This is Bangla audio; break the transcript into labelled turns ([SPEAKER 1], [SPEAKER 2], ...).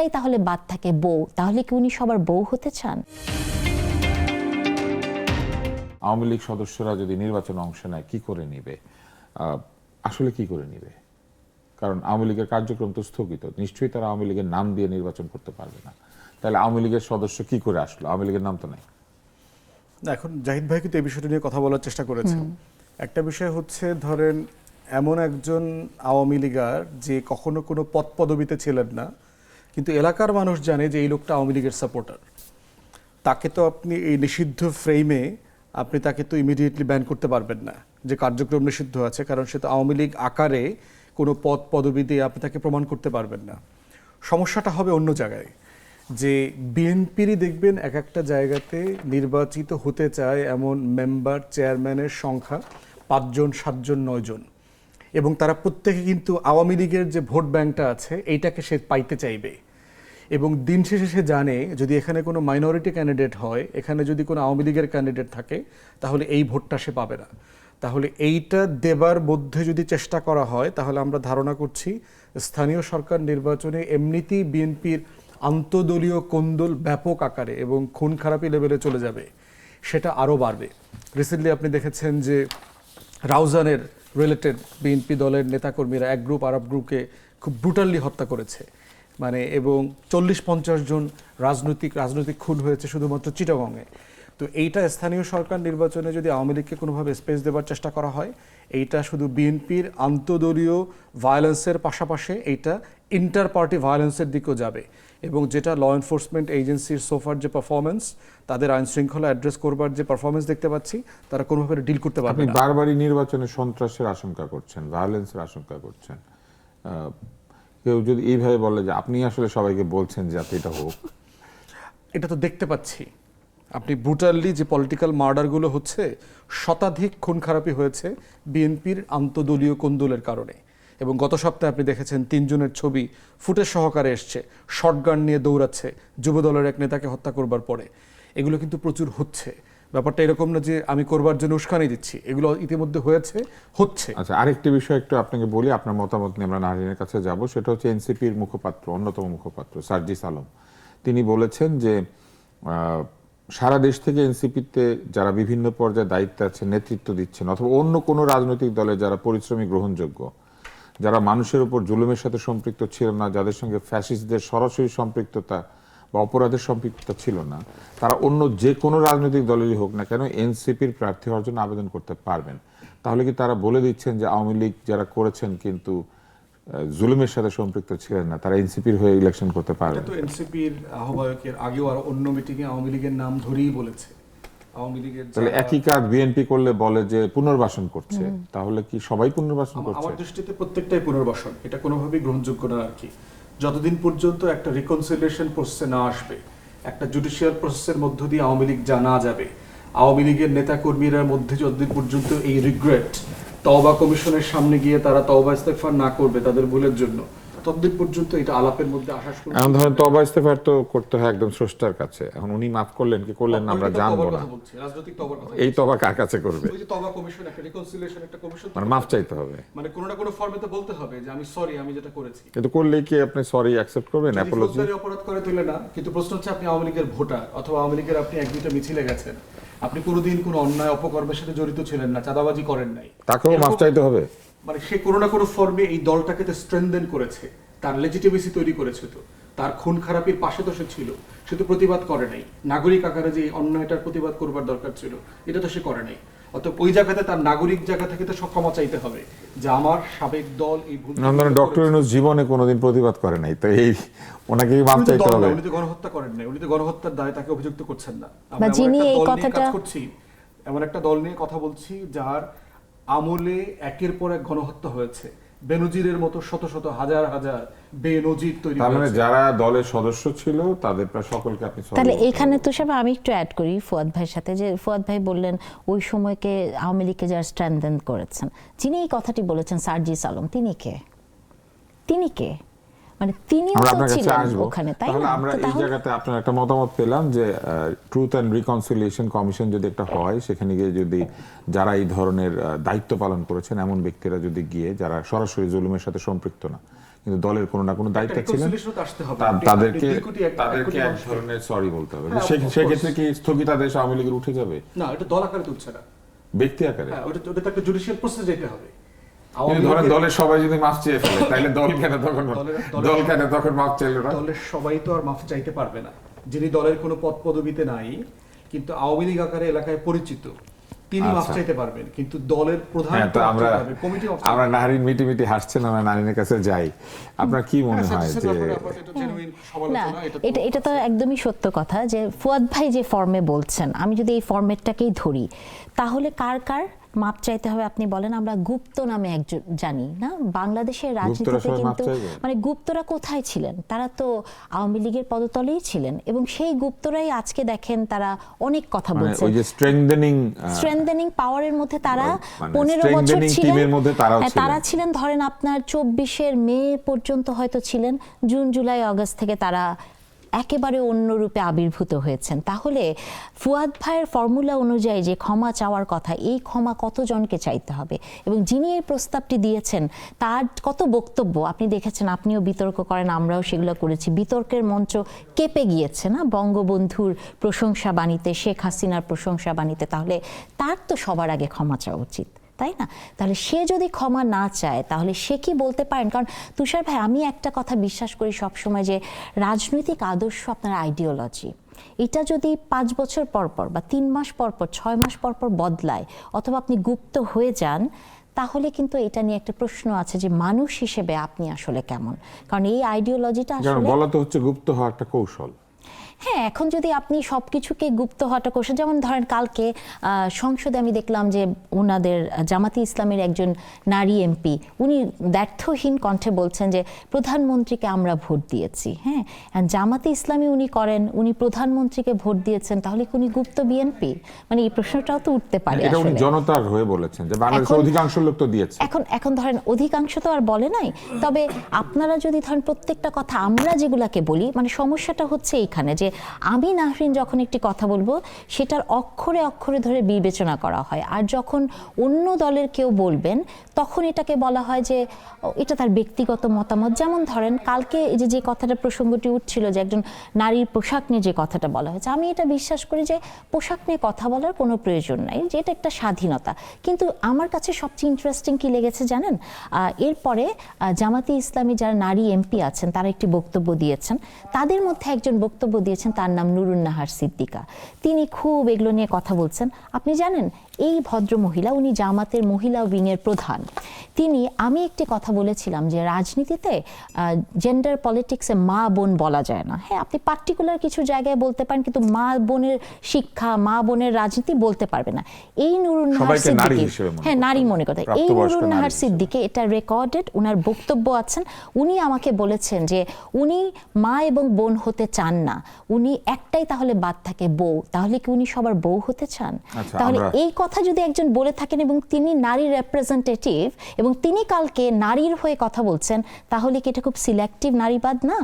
[SPEAKER 1] একটাই তাহলে বাদ থাকে বউ, তাহলে কি উনি সবার বউ হতে চান?
[SPEAKER 2] আওয়ামী লীগ সদস্যরা যদি নির্বাচনে অংশ নেয় কি করে নিবে, আসলে কি করে নিবে? কারণ আওয়ামী লীগের কার্যক্রম তো স্থগিত, নিশ্চয়ই তারা আওয়ামী লীগের নাম দিয়ে নির্বাচন করতে পারবে না। তাহলে আওয়ামী লীগের সদস্য কি করে আসলো? আওয়ামী লীগের নাম তো নাই।
[SPEAKER 3] এখন জাহিদ ভাই কিন্তু এই বিষয়টা নিয়ে কথা বলার চেষ্টা করেছেন। একটা বিষয় হচ্ছে, ধরেন এমন একজন আওয়ামী লীগার যে কখনো কোনো পদ পদবিতে ছিলেন না, কিন্তু এলাকার মানুষ জানে যে এই লোকটা আওয়ামী লীগের সাপোর্টার, তাকে তো আপনি এই নিষিদ্ধ ফ্রেমে আপনি তাকে তো ইমিডিয়েটলি ব্যান করতে পারবেন না যে কার্যক্রম নিষিদ্ধ আছে, কারণ সে তো আওয়ামী লীগ আকারে কোনো পদ পদবি দিয়ে আপনি তাকে প্রমাণ করতে পারবেন না। সমস্যাটা হবে অন্য জায়গায়, যে বিএনপিরই দেখবেন এক একটা জায়গাতে নির্বাচিত হতে চায় এমন মেম্বার চেয়ারম্যানের সংখ্যা 5 জন 7 জন 9 জন, এবং তারা প্রত্যেকে কিন্তু আওয়ামী লীগের যে ভোট ব্যাংকটা আছে এইটাকে সে পাইতে চাইবে। এবং দিন শেষে সে জানে যদি এখানে কোনো মাইনরিটি ক্যান্ডিডেট হয়, এখানে যদি কোনো আওয়ামী লীগের ক্যান্ডিডেট থাকে, তাহলে এই ভোটটা সে পাবে না। তাহলে এইটা দেবার মধ্যে যদি চেষ্টা করা হয়, তাহলে আমরা ধারণা করছি স্থানীয় সরকার নির্বাচনে এমনিতেই বিএনপির আন্তদলীয় কোন্দল ব্যাপক আকারে এবং খুন খারাপি লেভেলে চলে যাবে, সেটা আরও বাড়বে। রিসেন্টলি আপনি দেখেছেন যে রাউজানের রিলেটেড বিএনপি দলের নেতাকর্মীরা এক গ্রুপ আরব গ্রুপকে খুব ব্রুটালি হত্যা করেছে, মানে, এবং 40-50 জন রাজনৈতিক খুন হয়েছে শুধুমাত্র চিটাগংয়ে। তো এইটা স্থানীয় সরকার নির্বাচনে যদি আওয়ামী লীগকে কোনোভাবে স্পেস দেওয়ার চেষ্টা করা হয়, এইটা শুধু বিএনপির আন্তদলীয় ভায়োলেন্সের পাশাপাশি এইটা ইন্টার পার্টি ভায়োলেন্সের দিকেও যাবে। এবং যেটা ল এনফোর্সমেন্ট এজেন্সির সোফার যে পারফরমেন্স, তাদের আইন শৃঙ্খলা অ্যাড্রেস করবার যে পারফরমেন্স দেখতে পাচ্ছি, তারা কোনোভাবে ডিল করতে পারবে
[SPEAKER 2] আপনি
[SPEAKER 3] না।
[SPEAKER 2] বারবারই নির্বাচনে সন্ত্রাসের আশঙ্কা করছেন, ভায়োলেন্সের আশঙ্কা করছেন। কেউ যদি এইভাবে বলে যে আপনি আসলে সবাইকে বলছেন যে এটা হোক,
[SPEAKER 3] এটা তো দেখতে পাচ্ছি। আপনি ব্রুটালি যে পলিটিক্যাল মার্ডারগুলো হচ্ছে, শতাধিক খুন খারাপি হয়েছে বিএনপির আন্তদলীয় কোন্দলের কারণে। এবং গত সপ্তাহে আপনি দেখেছেন 3 জনের ছবি ফুটেজ সহকারে এসছে, শটগান নিয়ে দৌড়াচ্ছে যুবদলের এক নেতাকে হত্যা করবার পরে। এগুলো কিন্তু প্রচুর হচ্ছে। ব্যাপারটা এরকম না যে আমি করবার জন্য উস্কানি দিচ্ছি, এগুলো ইতিমধ্যে হচ্ছে।
[SPEAKER 2] আচ্ছা, আরেকটি বিষয় একটু আপনাকে বলি, আপনার মতামত নিয়ে আমরা নাহরিনের কাছে যাব। সেটা হচ্ছে এনসিপির মুখপাত্র, অন্যতম মুখপাত্র সার্জিস আলম, তিনি বলেছেন যে সারা দেশ থেকে এনসিপিতে যারা বিভিন্ন পর্যায়ে দায়িত্বে আছেন, নেতৃত্ব দিচ্ছেন, অথবা অন্য কোনো রাজনৈতিক দলে যারা পরিশ্রমী গ্রহণযোগ্য, যারা মানুষের উপর জুলুমের সাথে সম্পৃক্ত ছিল না, যাদের সঙ্গে ফ্যাসিস্টদের সরাসরি সম্পৃক্ততা বা অপরাধের সম্পৃক্ততা ছিল না, তারা অন্য যে কোনো রাজনৈতিক দলেরই হোক না কেন এনসিপির প্রার্থী হওয়ার জন্য আবেদন করতে পারবেন। তাহলে কি তারা বলে দিচ্ছেন যে আওয়ামী লীগ যারা করেছেন কিন্তু জুলুমের সাথে সম্পৃক্ত ছিলেন না, তারা এনসিপির হয়ে ইলেকশন করতে পারবে?
[SPEAKER 3] এটা তো এনসিপির আহ্বায়কের আগেও আর অন্য মিটিংয়ে আওয়ামী লীগের নাম ধরেই বলেছে। আওয়ামী লীগের
[SPEAKER 2] তাহলে একই কাজ বিএনপি করলে বলে যে পুনর্বাসন করছে, তাহলে কি সবাই পুনর্বাসন করছে?
[SPEAKER 3] আমার দৃষ্টিতে প্রত্যেকটাই পুনর্বাসন, এটা কোনোভাবেই গ্রহণযোগ্য না আর কি। যতদিন পর্যন্ত একটা রিকনসিলিয়েশন প্রসেসে না আসবে, একটা জুডিশিয়াল প্রসেসের মধ্য দিয়ে আওয়ামী লীগ জানা যাবে, আওয়ামী লীগের নেতাকর্মীরা মধ্যে যতদিন পর্যন্ত এই রিগ্রেট তওবা কমিশনের সামনে গিয়ে তারা তওবা ইস্তেগফার না করবে তাদের ভুলের জন্য, ততদিন পর্যন্ত এটা আলাপের মধ্যে আসা শুরু।
[SPEAKER 2] এখন ধরেন তওবা ইস্তেগফার তো করতে হয় একদম স্রষ্টার কাছে। এখন উনি মাফ করলেন কি করলেন না আমরা জানবো না।
[SPEAKER 3] রাজনৈতিক তওবার কথা,
[SPEAKER 2] এই তওবা কার কাছে করবে?
[SPEAKER 3] ওই যে তওবা কমিশন, একটা রিকনসিলিয়েশন, একটা কমিশন,
[SPEAKER 2] মানে মাফ চাইতে হবে,
[SPEAKER 3] মানে কোনো না কোনো ফর্মে তো বলতে হবে যে আমি সরি, আমি যেটা করেছি।
[SPEAKER 2] কিন্তু করলেই কি আপনি সরি অ্যাকসেপ্ট করবেন? অ্যাপোলজি
[SPEAKER 3] অপরাধ করে তুলে না, কিন্তু প্রশ্ন হচ্ছে আপনি আওয়ামী লীগের ভোটার অথবা আওয়ামী লীগের আপনি এক দুইটা মিছিলে গেছেন, আপনি কোনোদিন কোনো অন্যায় অপকর্মের সাথে জড়িত ছিলেন না, চাঁদাবাজি করেন নাই,
[SPEAKER 2] তাকেও মাফ চাইতে হবে?
[SPEAKER 3] মানে সে কোনো না কোনো ফর্মে এই দলটাকে তো স্ট্রেনথেন করেছে, তার লেজিটিমেসি তৈরি করেছে। তো তার খুন খারাপির পাশে তো সে ছিল, সে তো প্রতিবাদ করে নাই। নাগরিক আকারে যে অন্যায়টার প্রতিবাদ করবার দরকার ছিল, এটা তো সে করে নাই। অতএব ওই জায়গাতে তার নাগরিক জায়গা থেকে তো ক্ষমা চাইতে হবে যে আমার সাবেক দল এই ভুল।
[SPEAKER 2] ডক্টর ইউনূস জীবনে কোনোদিন প্রতিবাদ করে নাই, তো এই ওনাকে মাফ চাইতে হবে?
[SPEAKER 3] উনি তো গণহত্যা করেন নাই, উনি তো গণহত্যার দায়ে তাকে অভিযুক্ত করছেন না।
[SPEAKER 1] বা যিনি এই কথাটা
[SPEAKER 3] করছি, এমন একটা দল নিয়ে কথা বলছি যার আমলে একের পর এক গণহত্যা হয়েছে, বেনজিরের মতো শত শত হাজার হাজার বেনজির তৈরি হয়েছে।
[SPEAKER 2] তার মানে যারা দলের সদস্য ছিল তাদের প্রায় সকলকে আপনি সরি।
[SPEAKER 1] তাহলে এখানে তো সাহেব আমি একটু অ্যাড করি ফুয়াদ ভাইয়ের সাথে, যে ফুয়াদ ভাই বললেন ওই সময়কে আওয়ামী লীগকে যারা স্ট্রেনথেন করেছেন, যিনি এই কথাটি বলেছেন সার্জিস আলম, তিনি কে? তিনি কে? মানে তিনিও তো ছিলেন ওখানে, তাই না?
[SPEAKER 2] আমরা এই জায়গাতে আপনার একটা মতামত পেলাম যে ট্রুথ অ্যান্ড রিকনসিলিয়েশন কমিশন যদি একটা হয়, সেখানে গিয়ে যদি যারা এই ধরনের দায়িত্ব পালন করেছেন এমন ব্যক্তিরা যদি গিয়ে, যারা সরাসরি জুলুমের সাথে সম্পৃক্ত না কিন্তু দলের কোনো না কোনো দায়িত্ব ছিলেন,
[SPEAKER 3] reconciliation তো আসতে হবে।
[SPEAKER 2] তাদেরকে
[SPEAKER 3] আপনি 2 কোটি এক
[SPEAKER 2] এক
[SPEAKER 3] মানুষ-
[SPEAKER 2] ধরনের সরি বলতে হবে।
[SPEAKER 3] হ্যাঁ, of
[SPEAKER 2] সেক্ষেত্রে
[SPEAKER 3] course।
[SPEAKER 2] কি স্থগিতাদেশ আওয়ামী লীগের উঠে যাবে
[SPEAKER 3] না, এটা দল আকারে তো উঠছে না।
[SPEAKER 2] ব্যক্তি আকারে?
[SPEAKER 3] হ্যাঁ, ওটা তো একটা জুডিশিয়াল প্রসেস যেতে হবে।
[SPEAKER 2] কিন্তু ধরেন দলের সবাই যদি মাফ চেয়ে ফেলে তাহলে দল কেন তখন মাফ চাইলো না?
[SPEAKER 3] দলের সবাই তো আর মাফ চাইতে পারবে না। যিনি দলের কোনো পদ পদবিতে নাই কিন্তু আওয়ামী লীগ আকারে এলাকায় পরিচিত, তিনি মাফ
[SPEAKER 2] আচ্ছা।
[SPEAKER 3] চাইতে পারবেন, কিন্তু দলের প্রধান
[SPEAKER 2] হ্যাঁ, তো আমরা
[SPEAKER 3] কমিটি
[SPEAKER 2] আমরা নারীর মিটি হাসছেন, আমরা নারীনের কাছে যাই। আপনার কি মনে হয় যে
[SPEAKER 1] না, এটা তো একদমই সত্য কথা যে ফুয়াদ ভাই যে ফর্মে বলছেন, আমি যদি এই ফরম্যাটটাকেই ধরি তাহলে কার কার মাপ চাইতে হবে আপনি বলেন? আমরা গুপ্ত নামে একজন জানি না বাংলাদেশের রাজনীতিতে,
[SPEAKER 2] সবাই মাপ
[SPEAKER 1] কিন্তু
[SPEAKER 2] চাইবে?
[SPEAKER 1] মানে গুপ্তরা কোথায় ছিলেন? তারা তো আওয়ামী লীগের পদতলেই ছিলেন এবং সেই গুপ্তরাই আজকে দেখেন তারা অনেক কথা
[SPEAKER 2] মানে
[SPEAKER 1] বলছেন।
[SPEAKER 2] ওই যে
[SPEAKER 1] স্ট্রেংথেনিং পাওয়ারের মধ্যে তারা
[SPEAKER 2] মানে
[SPEAKER 1] 15 বছর
[SPEAKER 2] strengthening
[SPEAKER 1] ছিলেন।
[SPEAKER 2] টিমের মধ্যে তারাও
[SPEAKER 1] হ্যাঁ, তারা
[SPEAKER 2] ছিলেন।
[SPEAKER 1] ছিলেন ধরেন আপনার 24-এর মে পর্যন্ত হয়তো ছিলেন, জুন জুলাই আগস্ট থেকে তারা একেবারে অন্য রূপে আবির্ভূত হয়েছেন। তাহলে ফুয়াদ ভাইয়ের ফর্মুলা অনুযায়ী যে ক্ষমা চাওয়ার কথা, এই ক্ষমা কতজনকে চাইতে হবে? এবং যিনি এই প্রস্তাবটি দিয়েছেন তার কত বক্তব্য আপনি দেখেছেন, আপনিও বিতর্ক করেন, আমরাও সেগুলো করেছি। বিতর্কের মঞ্চ কেঁপে গিয়েছে না বঙ্গবন্ধুর প্রশংসা বাণীতে, শেখ হাসিনার প্রশংসা বাণীতে। তাহলে তার তো সবার আগে ক্ষমা চাওয়া উচিত, তাই না? তাহলে সে যদি ক্ষমা না চায় তাহলে সে কি বলতে পারেন? কারণ তুষার ভাই, আমি একটা কথা বিশ্বাস করি সবসময় যে রাজনৈতিক আদর্শ আপনার আইডিওলজি, এটা যদি 5 বছর পর পর বা 3 মাস পর পর 6 মাস পর পর বদলায় অথবা আপনি গুপ্ত হয়ে যান, তাহলে কিন্তু এটা নিয়ে একটা প্রশ্ন আছে যে মানুষ হিসেবে আপনি আসলে কেমন। কারণ এই আইডিওলজিটা আসলে
[SPEAKER 2] বলা তো হচ্ছে গুপ্ত হওয়া একটা কৌশল।
[SPEAKER 1] হ্যাঁ, এখন যদি আপনি সবকিছুকে গুপ্ত হওয়াটা কৌশল, যেমন ধরেন কালকে সংসদে আমি দেখলাম যে ওনাদের জামাতি ইসলামের একজন নারী এমপি উনি দ্ব্যর্থহীন কণ্ঠে বলছেন যে প্রধানমন্ত্রীকে আমরা ভোট দিয়েছি। হ্যাঁ, জামাতি ইসলামী উনি করেন, উনি প্রধানমন্ত্রীকে ভোট দিয়েছেন, তাহলে কি উনি গুপ্ত বিএনপি? মানে এই প্রশ্নটাও তো উঠতে পারে।
[SPEAKER 2] এটা উনি
[SPEAKER 1] আসলে
[SPEAKER 2] জনতার হয়ে বলেছেন যে বাংলাদেশের অধিকাংশ লোক তো দিয়েছে।
[SPEAKER 1] এখন ধরেন অধিকাংশ তো আর বলে নাই, তবে আপনারা যদি ধরেন প্রত্যেকটা কথা আমরা যেগুলাকে বলি, মানে সমস্যাটা হচ্ছে এইখানে যে আমি নাহরিন যখন একটি কথা বলবো সেটার অক্ষরে অক্ষরে ধরে বিবেচনা করা হয়, আর যখন অন্য দলের কেউ বলবেন তখন এটাকে বলা হয় যে এটা তার ব্যক্তিগত মতামত। যেমন ধরেন কালকে এই যে কথাটা প্রসঙ্গটি উঠছিল যে একজন নারীর পোশাক নিয়ে যে কথাটা বলা হয়েছে, আমি এটা বিশ্বাস করি যে পোশাক নিয়ে কথা বলার কোনো প্রয়োজন নাই, যে এটা একটা স্বাধীনতা। কিন্তু আমার কাছে সবচেয়ে ইন্টারেস্টিং কি লেগেছে জানেন? এরপরে জামাতি ইসলামী যারা নারী এমপি আছেন তারা একটি বক্তব্য দিয়েছেন, তাদের মধ্যে একজন বক্তব্য দিয়েছেন, তার নাম নুরুন নাহার সিদ্দিকা। তিনি খুব এগুলো নিয়ে কথা বলছেন। আপনি জানেন এই ভদ্র মহিলা, উনি জামাতের মহিলা উইংয়ের প্রধান। আমি একটি কথা বলেছিলাম যে রাজনীতিতে জেন্ডার পলিটিক্সে মা বোন বলা যায় না। হ্যাঁ, আপনি পার্টিকুলার কিছু জায়গায় বলতে পারেন, কিন্তু মা বোনের শিক্ষা, মা বোনের রাজনীতি বলতে পারবে না। এই নুরুন নাহার সিদ্দিকী, হ্যাঁ নারী মনে করে, এই নুরুন নাহার সিদ্দিকী এটা রেকর্ডেড, ওনার বক্তব্য আছেন। উনি আমাকে বলেছেন যে উনি মা এবং বোন হতে চান না, উনি একটাই তাহলে বাদ থাকে বউ। তাহলে কি উনি সবার বউ হতে চান? তাহলে এই কথা যদি একজন বলে থাকেন এবং তিনি নারী রিপ্রেজেন্টেটিভ এবং তিনি কালকে নারীর হয়ে কথা বলছেন, তাহলে কি এটা খুব সিলেক্টিভ নারীবাদ না?